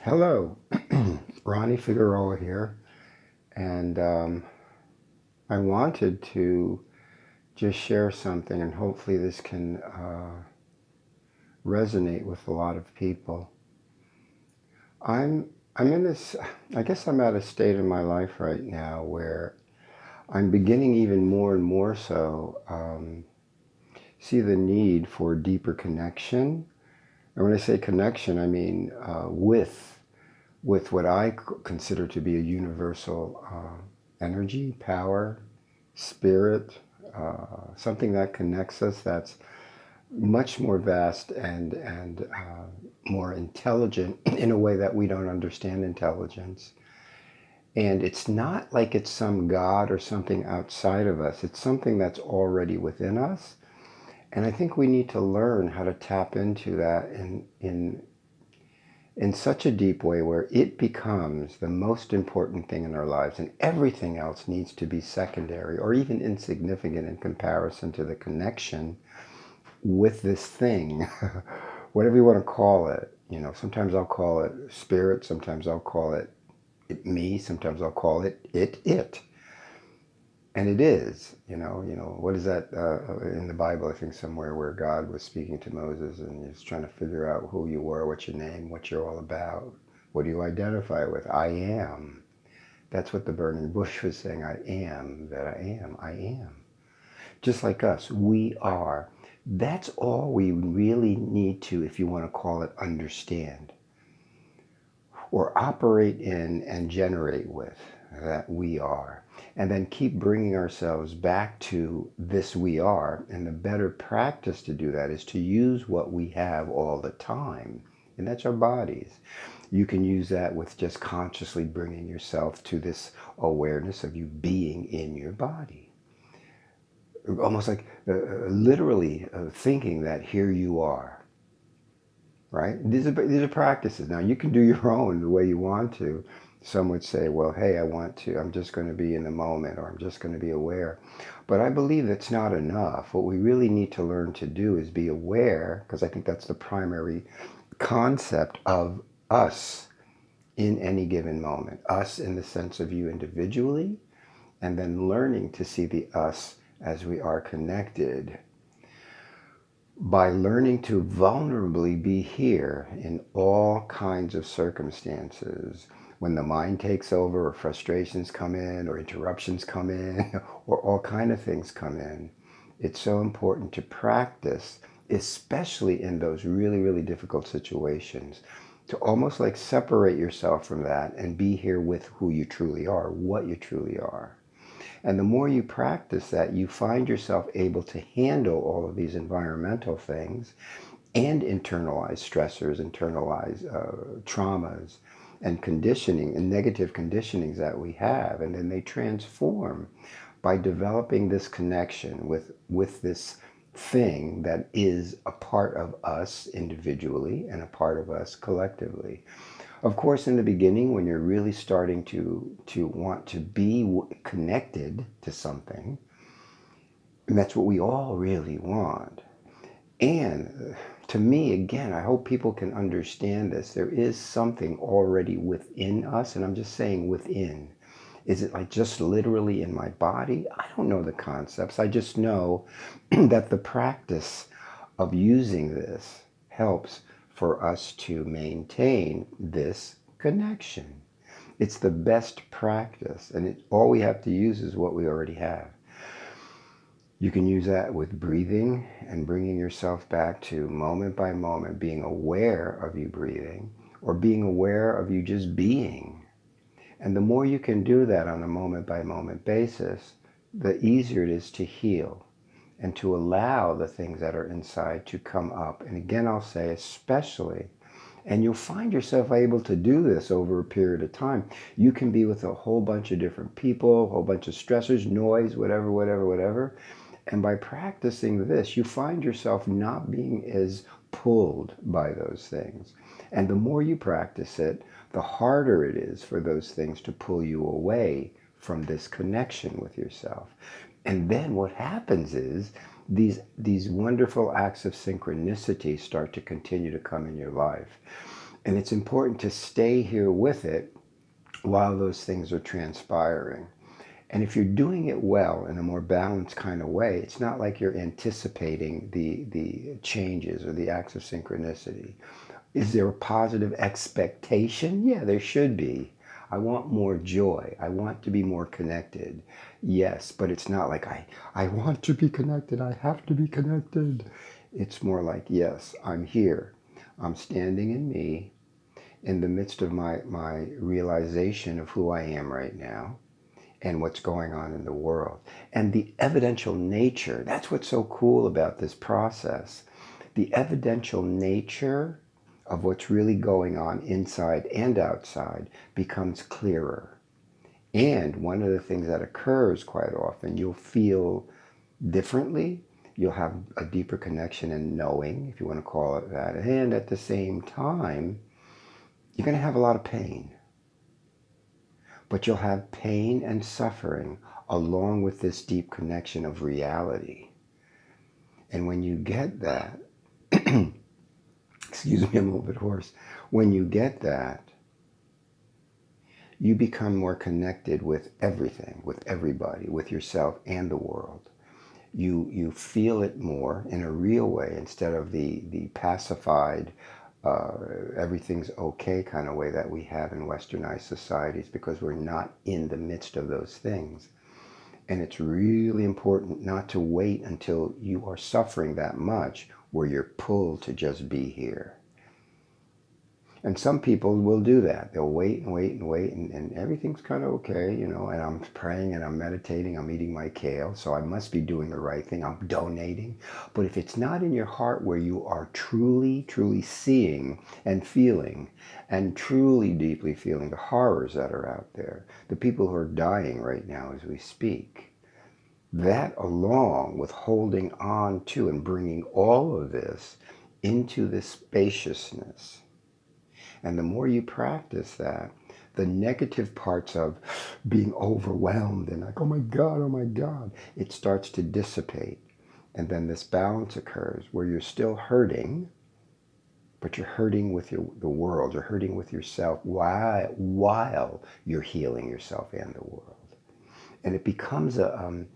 Hello, Ronnie Figueroa here, and I wanted to just share something, and hopefully this can resonate with a lot of people. I'm in this. I guess I'm at a state in my life right now where I'm beginning even more and more so see the need for deeper connection. And when I say connection, I mean with what I consider to be a universal energy, power, spirit, something that connects us that's much more vast and more intelligent in a way that we don't understand intelligence. And it's not like it's some God or something outside of us. It's something that's already within us. And I think we need to learn how to tap into that in such a deep way where it becomes the most important thing in our lives, and everything else needs to be secondary or even insignificant in comparison to the connection with this thing, whatever you want to call it. Sometimes I'll call it spirit, sometimes I'll call it me, sometimes I'll call it. And it is, what is that in the Bible? I think somewhere where God was speaking to Moses and he's trying to figure out who you were, what's your name, what you're all about, what do you identify with? I am. That's what the burning bush was saying. I am that I am. I am. Just like us, we are. That's all we really need to, if you want to call it, understand or operate in and generate with, that we are. And then keep bringing ourselves back to this we are. And the better practice to do that is to use what we have all the time. And that's our bodies. You can use that with just consciously bringing yourself to this awareness of you being in your body. Almost like literally thinking that here you are, right? These are practices. Now you can do your own the way you want to. Some would say, well, hey, I'm just going to be in the moment, or I'm just going to be aware. But I believe that's not enough. What we really need to learn to do is be aware, because I think that's the primary concept of us in any given moment. Us in the sense of you individually, and then learning to see the us as we are connected by learning to vulnerably be here in all kinds of circumstances. When the mind takes over, or frustrations come in, or interruptions come in, or all kind of things come in, it's so important to practice, especially in those really, really difficult situations, to almost like separate yourself from that and be here with who you truly are, what you truly are. And the more you practice that, you find yourself able to handle all of these environmental things and internalize stressors, internalize traumas and conditioning and negative conditionings that we have. And then they transform by developing this connection with this thing that is a part of us individually and a part of us collectively. Of course, in the beginning, when you're really starting to want to be connected to something, and that's what we all really want. And to me, again, I hope people can understand this. There is something already within us, and I'm just saying within. Is it like just literally in my body? I don't know the concepts. I just know that the practice of using this helps for us to maintain this connection. It's the best practice, and all we have to use is what we already have. You can use that with breathing and bringing yourself back to moment by moment, being aware of you breathing, or being aware of you just being. And the more you can do that on a moment by moment basis, the easier it is to heal and to allow the things that are inside to come up. And again, I'll say especially, and you'll find yourself able to do this over a period of time. You can be with a whole bunch of different people, a whole bunch of stressors, noise, whatever, whatever, whatever. And by practicing this, you find yourself not being as pulled by those things. And the more you practice it, the harder it is for those things to pull you away from this connection with yourself. And then what happens is these wonderful acts of synchronicity start to continue to come in your life. And it's important to stay here with it while those things are transpiring. And if you're doing it well in a more balanced kind of way, it's not like you're anticipating the changes or the acts of synchronicity. Is there a positive expectation? Yeah, there should be. I want more joy. I want to be more connected. Yes, but it's not like I want to be connected. I have to be connected. It's more like, yes, I'm here. I'm standing in me in the midst of my realization of who I am right now and what's going on in the world. And the evidential nature, that's what's so cool about this process. The evidential nature of what's really going on inside and outside becomes clearer. And one of the things that occurs quite often, you'll feel differently. You'll have a deeper connection and knowing, if you want to call it that. And at the same time, you're going to have a lot of pain. But you'll have pain and suffering along with this deep connection of reality. And when you get that, excuse me, I'm a little bit hoarse. When you get that, you become more connected with everything, with everybody, with yourself and the world. You feel it more in a real way instead of the pacified, everything's okay kind of way that we have in westernized societies, because we're not in the midst of those things. And it's really important not to wait until you are suffering that much where you're pulled to just be here. And some people will do that. They'll wait and wait and wait, and everything's kind of okay, you know, and I'm praying and I'm meditating, I'm eating my kale, so I must be doing the right thing, I'm donating. But if it's not in your heart where you are truly, truly seeing and feeling, and truly deeply feeling the horrors that are out there, the people who are dying right now as we speak, that along with holding on to and bringing all of this into this spaciousness. And the more you practice that, the negative parts of being overwhelmed and like, oh my God, it starts to dissipate. And then this balance occurs where you're still hurting, but you're hurting with the world, you're hurting with yourself while you're healing yourself and the world. And it becomes an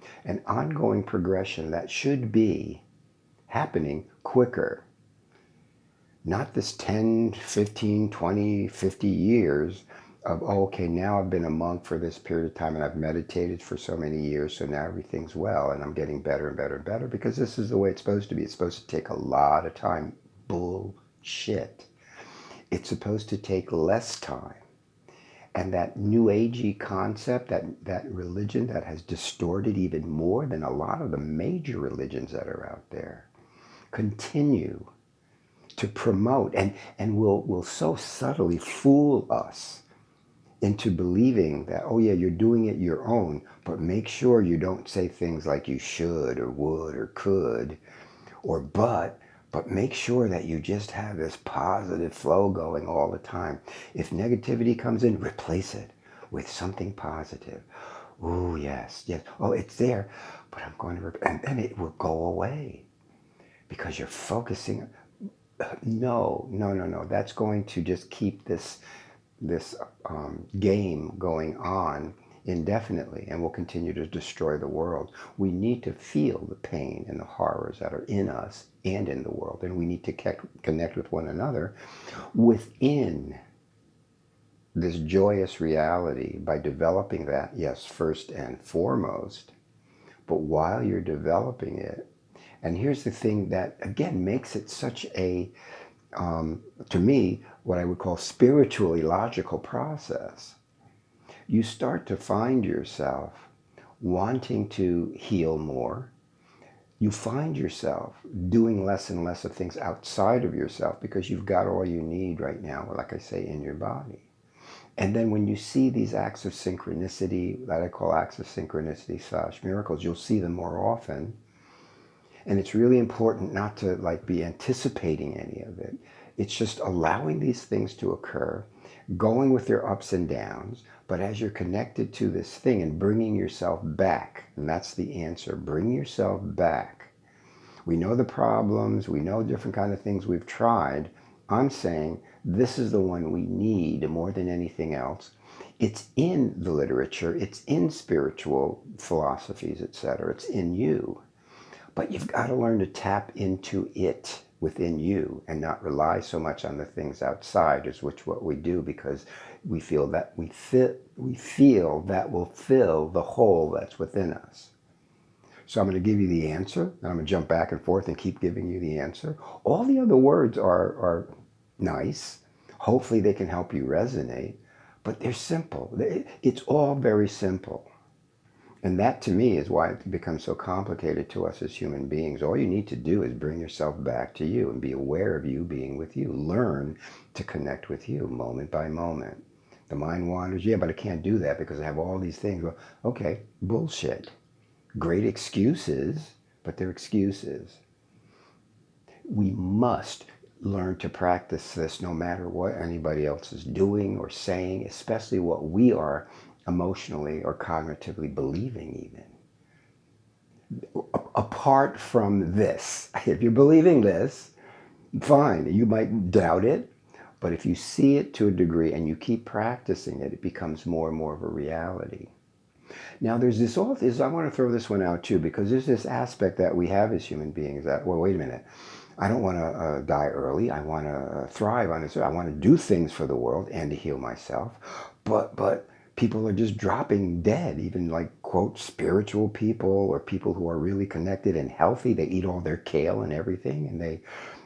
ongoing progression that should be happening quicker. Not this 10, 15, 20, 50 years of, oh, okay, now I've been a monk for this period of time and I've meditated for so many years, so now everything's well and I'm getting better and better and better, because this is the way it's supposed to be. It's supposed to take a lot of time. Bullshit. It's supposed to take less time. And that new agey concept, that religion that has distorted even more than a lot of the major religions that are out there, continue to promote and will so subtly fool us into believing that, oh yeah, you're doing it your own, but make sure you don't say things like you should or would or could or but make sure that you just have this positive flow going all the time. If negativity comes in, replace it with something positive. Oh yes, yes. Oh, it's there, but I'm going to, and then it will go away because you're focusing. No. That's going to just keep this game going on indefinitely and will continue to destroy the world. We need to feel the pain and the horrors that are in us and in the world, and we need to connect with one another within this joyous reality by developing that, yes, first and foremost. But while you're developing it, and here's the thing that again makes it such a to me, what I would call spiritually logical process, you start to find yourself wanting to heal more. You find yourself doing less and less of things outside of yourself because you've got all you need right now, like I say, in your body. And then when you see these acts of synchronicity, that I call acts of synchronicity / miracles, you'll see them more often. And it's really important not to like be anticipating any of it. It's just allowing these things to occur, going with their ups and downs, but as you're connected to this thing and bringing yourself back, and that's the answer, bring yourself back. We know the problems, we know different kind of things we've tried. I'm saying This is the one we need more than anything else. It's in the literature, it's in spiritual philosophies, etc. It's in you. But you've got to learn to tap into it within you and not rely so much on the things outside, as which what we do, because we feel that we feel that will fill the hole that's within us. So I'm going to give you the answer, and I'm going to jump back and forth and keep giving you the answer. All the other words are nice. Hopefully they can help you resonate, but they're simple. It's all very simple. And that, to me, is why it becomes so complicated to us as human beings. All you need to do is bring yourself back to you and be aware of you being with you. Learn to connect with you moment by moment. The mind wanders. Yeah, but I can't do that because I have all these things. Well, okay, bullshit. Great excuses, but they're excuses. We must learn to practice this no matter what anybody else is doing or saying, especially what we are emotionally or cognitively believing even. Apart from this, if you're believing this, fine, you might doubt it, but if you see it to a degree and you keep practicing it, it becomes more and more of a reality. Now there's this, I want to throw this one out too, because there's this aspect that we have as human beings that, well, wait a minute, I don't want to die early. I want to thrive on this. I want to do things for the world and to heal myself. But people are just dropping dead, even like, quote, spiritual people or people who are really connected and healthy. They eat all their kale and everything, and they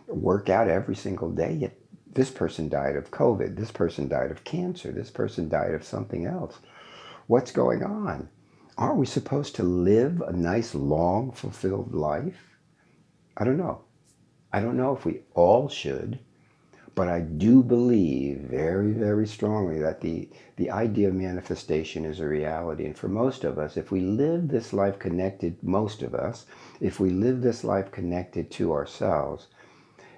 work out every single day. Yet this person died of COVID. This person died of cancer. This person died of something else. What's going on? Aren't we supposed to live a nice, long, fulfilled life? I don't know. I don't know if we all should, but I do believe very, very strongly that the idea of manifestation is a reality. And for most of us, if we live this life connected, most of us, if we live this life connected to ourselves,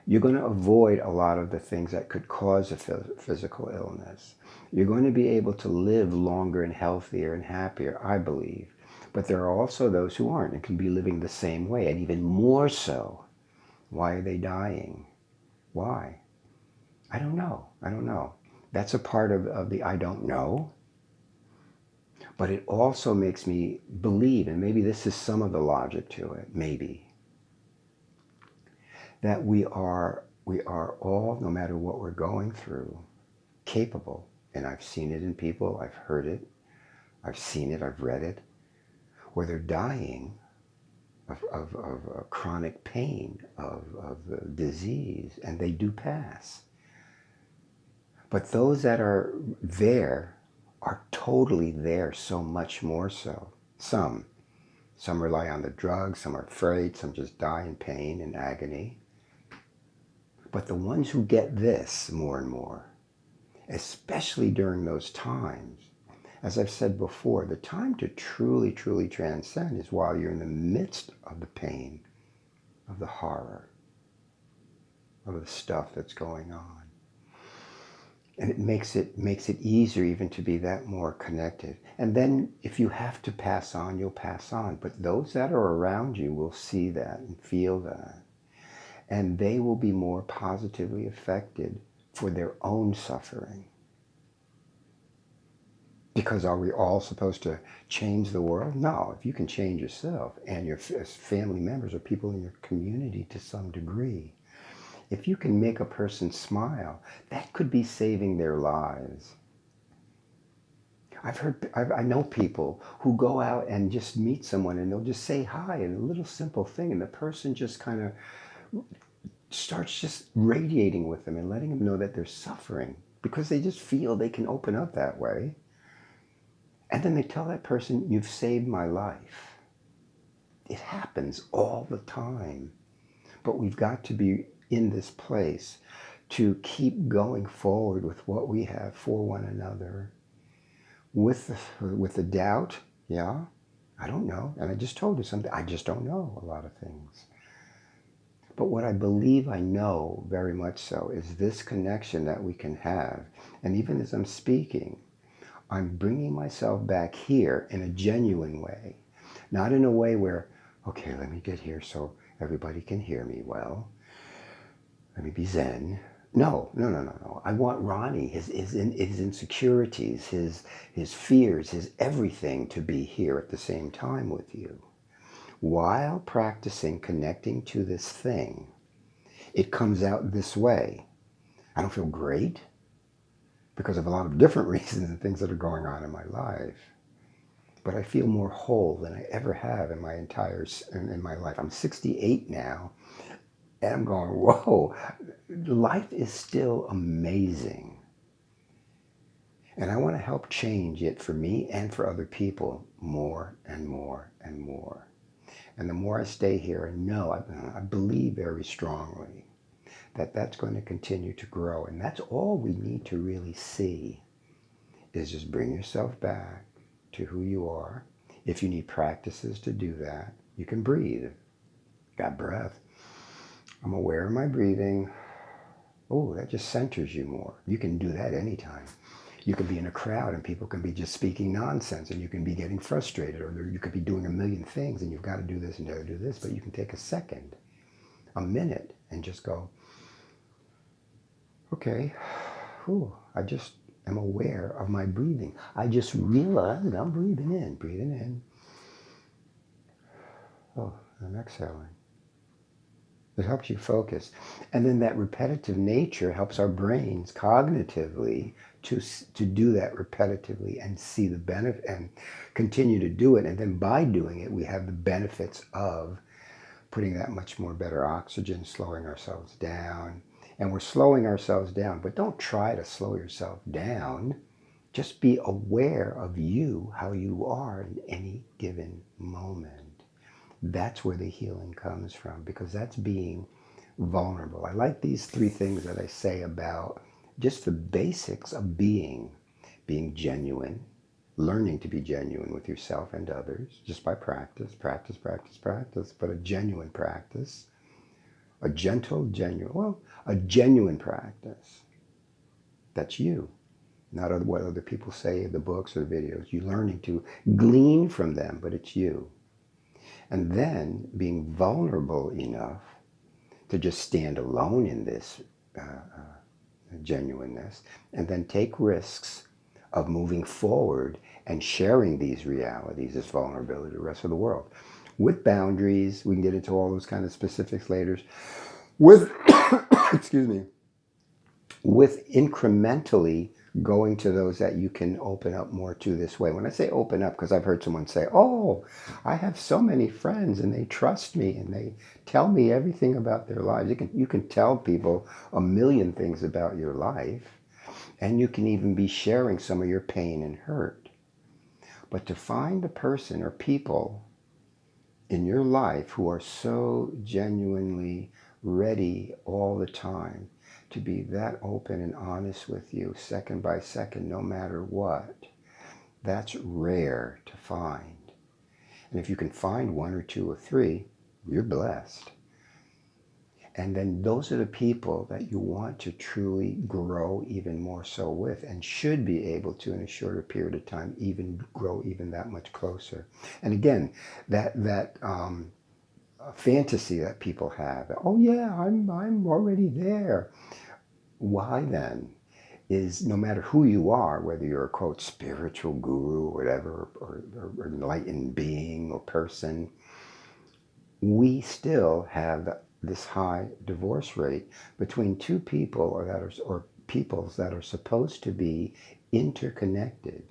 you're going to avoid a lot of the things that could cause a physical illness. You're going to be able to live longer and healthier and happier, I believe. But there are also those who aren't and can be living the same way, and even more so. Why are they dying? Why? I don't know. I don't know. That's a part of the I don't know. But it also makes me believe, and maybe this is some of the logic to it, maybe, that we are all, no matter what we're going through, capable. And I've seen it in people, I've heard it, I've seen it, I've read it, where they're dying of chronic pain, of disease, and they do pass. But those that are there are totally there, so much more so. Some rely on the drugs, some are afraid, some just die in pain and agony. But the ones who get this more and more, especially during those times, as I've said before, the time to truly, truly transcend is while you're in the midst of the pain, of the horror, of the stuff that's going on. And it makes it easier even to be that more connected. And then if you have to pass on, you'll pass on. But those that are around you will see that and feel that. And they will be more positively affected for their own suffering. Because are we all supposed to change the world? No. If you can change yourself and your family members or people in your community to some degree, if you can make a person smile, that could be saving their lives. I know people who go out and just meet someone and they'll just say hi and a little simple thing, and the person just kind of starts just radiating with them and letting them know that they're suffering because they just feel they can open up that way. And then they tell that person, you've saved my life. It happens all the time. But we've got to be in this place to keep going forward with what we have for one another. With the doubt, yeah, I don't know. And I just told you something. I just don't know a lot of things. But what I believe I know very much so is this connection that we can have. And even as I'm speaking, I'm bringing myself back here in a genuine way. Not in a way where, okay, let me get here so everybody can hear me well. Let me be zen. No, no, no, no, no. I want Ronnie, his insecurities, his fears, his everything to be here at the same time with you. While practicing connecting to this thing, it comes out this way. I don't feel great because of a lot of different reasons and things that are going on in my life. But I feel more whole than I ever have in my in my life. I'm 68 now, and I'm going, whoa, life is still amazing. And I want to help change it for me and for other people more and more and more. And the more I stay here, I believe very strongly that that's going to continue to grow. And that's all we need to really see is just bring yourself back to who you are. If you need practices to do that, you can breathe. Got breath. I'm aware of my breathing. Oh, that just centers you more. You can do that anytime. You can be in a crowd and people can be just speaking nonsense and you can be getting frustrated, or you could be doing a million things and you've got to do this and got to do this, but you can take a second, a minute, and just go, okay, whew, I just am aware of my breathing. I just realized I'm breathing in. Oh, I'm exhaling. It helps you focus. And then that repetitive nature helps our brains cognitively to do that repetitively and see the benefit and continue to do it. And then by doing it, we have the benefits of putting that much more better oxygen, slowing ourselves down. And we're slowing ourselves down, but don't try to slow yourself down. Just be aware of you, how you are in any given moment. That's where the healing comes from, because that's being vulnerable. I like these three things that I say about just the basics of being genuine, learning to be genuine with yourself and others just by practice, practice, practice, practice, but a genuine practice, a gentle, a genuine practice. That's you, not what other people say in the books or the videos. You're learning to glean from them, but it's you. And then being vulnerable enough to just stand alone in this genuineness, and then take risks of moving forward and sharing these realities, this vulnerability to the rest of the world. With boundaries, we can get into all those kind of specifics later. With, excuse me, with incrementally going to those that you can open up more to this way. When I say open up, because I've heard someone say, oh, I have so many friends and they trust me and they tell me everything about their lives. You can tell people a million things about your life, and you can even be sharing some of your pain and hurt. But to find a person or people in your life who are so genuinely ready all the time to be that open and honest with you second by second, no matter what, that's rare to find. And if you can find one or two or three, you're blessed. And then those are the people that you want to truly grow even more so with, and should be able to, in a shorter period of time, even grow even that much closer. And again, that fantasy that people have, oh yeah, I'm already there. Why then is, no matter who you are, whether you're a quote spiritual guru or whatever, or enlightened being or person, we still have this high divorce rate between two people or peoples that are supposed to be interconnected.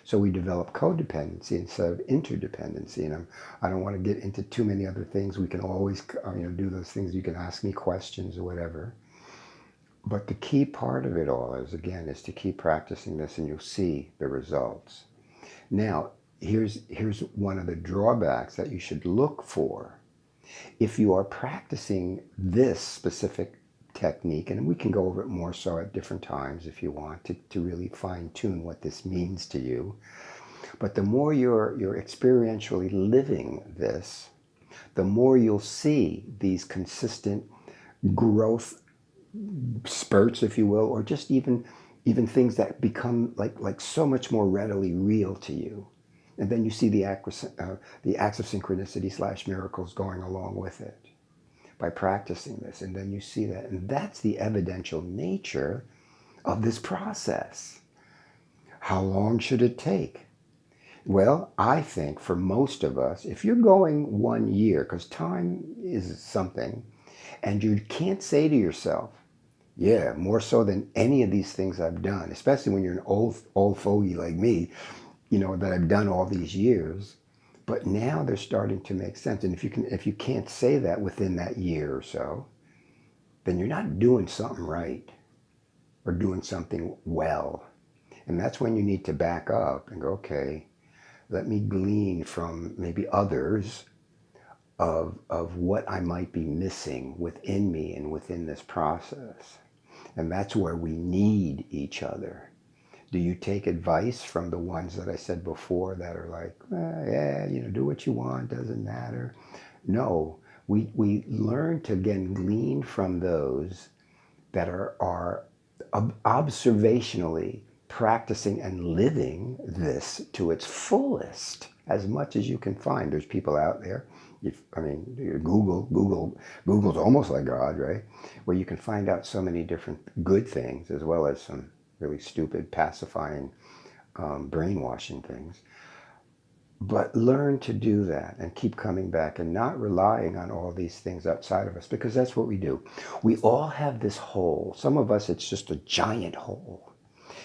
So we develop codependency instead of interdependency. And I don't want to get into too many other things. We can always do those things. You can ask me questions or whatever. But the key part of it all is to keep practicing this, and you'll see the results. Now, here's one of the drawbacks that you should look for. If you are practicing this specific technique, and we can go over it more so at different times if you want to really fine tune what this means to you. But the more you're experientially living this, the more you'll see these consistent growth spurts, if you will, or just even things that become like so much more readily real to you. And then you see the acts of synchronicity / miracles going along with it. by practicing this. And then you see that. And that's the evidential nature of this process. How long should it take? Well, I think for most of us, if you're going 1 year, because time is something, and you can't say to yourself, yeah, more so than any of these things I've done, especially when you're an old fogey like me, that I've done all these years. But now they're starting to make sense. And if you can't say that within that year or so, then you're not doing something right or doing something well. And that's when you need to back up and go, okay, let me glean from maybe others of what I might be missing within me and within this process. And that's where we need each other. Do you take advice from the ones that I said before that are like, yeah, do what you want, doesn't matter? No, we learn to again glean from those that are observationally practicing and living this to its fullest as much as you can find. There's people out there. Google's almost like God, right? Where you can find out so many different good things as well as some really stupid, pacifying, brainwashing things. But learn to do that and keep coming back and not relying on all these things outside of us, because that's what we do. We all have this hole. Some of us, it's just a giant hole.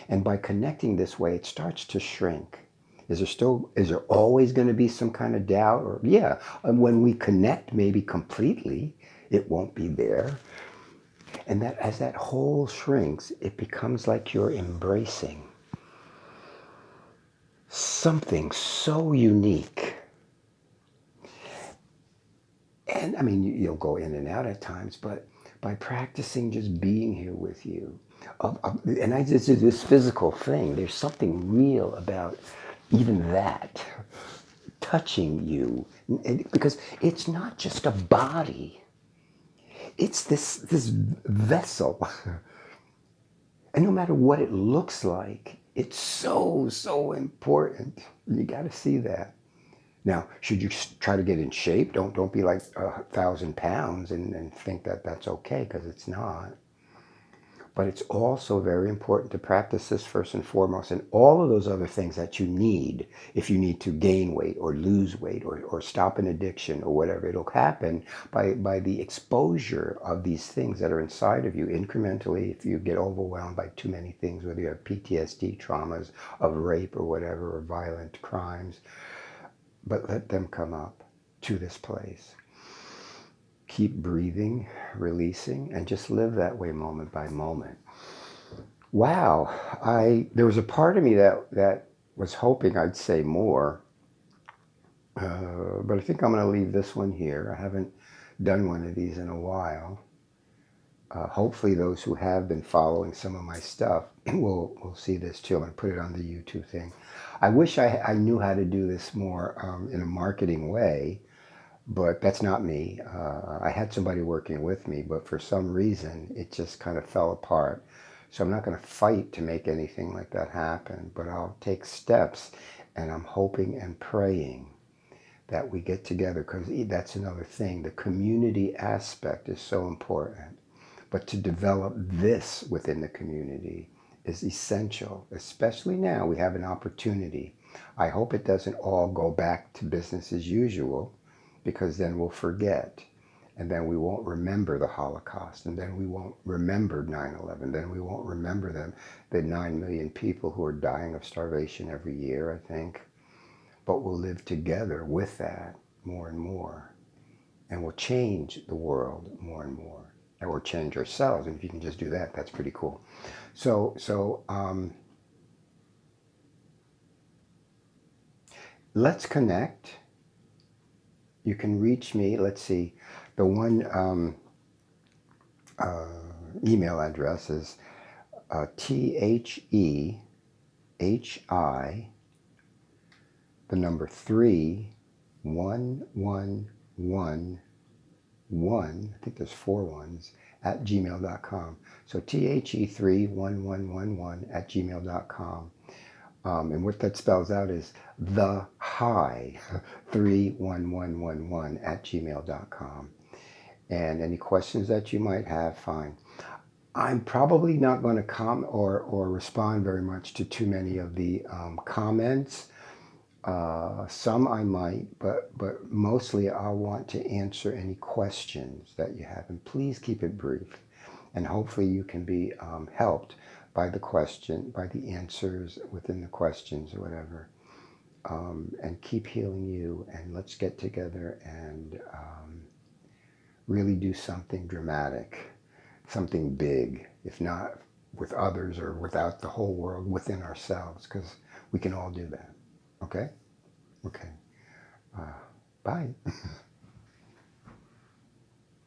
And by connecting this way, it starts to shrink. Is there always going to be some kind of doubt? Or yeah, and when we connect maybe completely, it won't be there. And that as that hole shrinks, it becomes like you're embracing something so unique. And you'll go in and out at times, but by practicing just being here with you, and I just do this physical thing, there's something real about even that touching you, because it's not just a body, it's this vessel. And no matter what it looks like, it's so important. You got to see that. Now, should you try to get in shape? Don't be like 1,000 pounds and think that that's okay, because it's not. But it's also very important to practice this first and foremost, and all of those other things that you need. If you need to gain weight or lose weight or stop an addiction or whatever, it'll happen by the exposure of these things that are inside of you incrementally. If you get overwhelmed by too many things, whether you have PTSD, traumas of rape or whatever, or violent crimes, but let them come up to this place. Keep breathing, releasing, and just live that way moment by moment. Wow, there was a part of me that was hoping I'd say more, but I think I'm going to leave this one here. I haven't done one of these in a while. Hopefully those who have been following some of my stuff will see this too. I'm going to put it on the YouTube thing. I wish I knew how to do this more in a marketing way, but that's not me. I had somebody working with me, but for some reason it just kind of fell apart. So I'm not going to fight to make anything like that happen, but I'll take steps, and I'm hoping and praying that we get together, because that's another thing. The community aspect is so important, but to develop this within the community is essential, especially now we have an opportunity. I hope it doesn't all go back to business as usual, because then we'll forget, and then we won't remember the Holocaust, and then we won't remember 9/11, then we won't remember the 9 million people who are dying of starvation every year, I think. But we'll live together with that more and more, and we'll change the world more and more, and we'll change ourselves. And if you can just do that, that's pretty cool. So let's connect. You can reach me. Let's see. The one email address is THEHI, the number 31111. I think there's 4 ones at gmail.com. So THE31111 at gmail.com. And what that spells out is the high 31111 at gmail.com. And any questions that you might have, fine. I'm probably not going to comment or respond very much to too many of the comments. Some I might, but mostly I'll want to answer any questions that you have. And please keep it brief. And hopefully you can be helped by the question, by the answers within the questions or whatever. And keep healing you. And let's get together and really do something dramatic, something big, if not with others or without the whole world, within ourselves, because we can all do that. Okay? Okay. Bye.